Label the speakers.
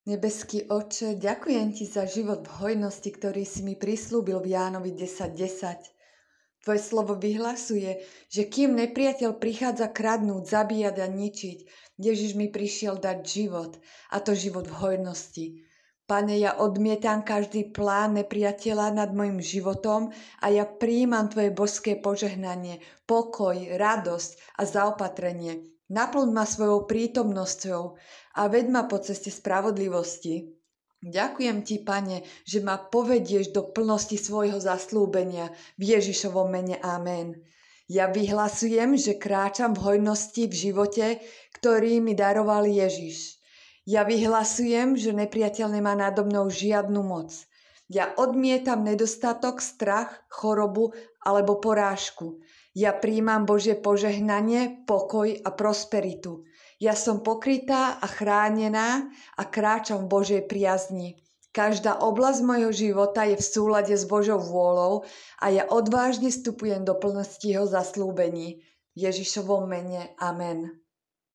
Speaker 1: Nebeský Otče, ďakujem Ti za život v hojnosti, ktorý si mi prislúbil v Jánovi 10:10. Tvoje slovo vyhlasuje, že kým nepriateľ prichádza kradnúť, zabíjať a ničiť, Ježiš mi prišiel dať život, a to život v hojnosti. Pane, ja odmietam každý plán nepriateľa nad mojim životom a ja prijímam Tvoje božské požehnanie, pokoj, radosť a zaopatrenie. Naplň ma svojou prítomnosťou a veď ma po ceste spravodlivosti. Ďakujem Ti, Pane, že ma povedieš do plnosti svojho zaslúbenia. V Ježišovom mene. Amen. Ja vyhlasujem, že kráčam v hojnosti v živote, ktorý mi daroval Ježiš. Ja vyhlasujem, že nepriateľ nemá nado mnou žiadnu moc. Ja odmietam nedostatok, strach, chorobu alebo porážku. Ja prijímam Božie požehnanie, pokoj a prosperitu. Ja som pokrytá a chránená a kráčam v Božej priazni. Každá oblasť mojho života je v súlade s Božou vôľou a ja odvážne vstupujem do plnosti jeho zaslúbení. V Ježišovom mene. Amen.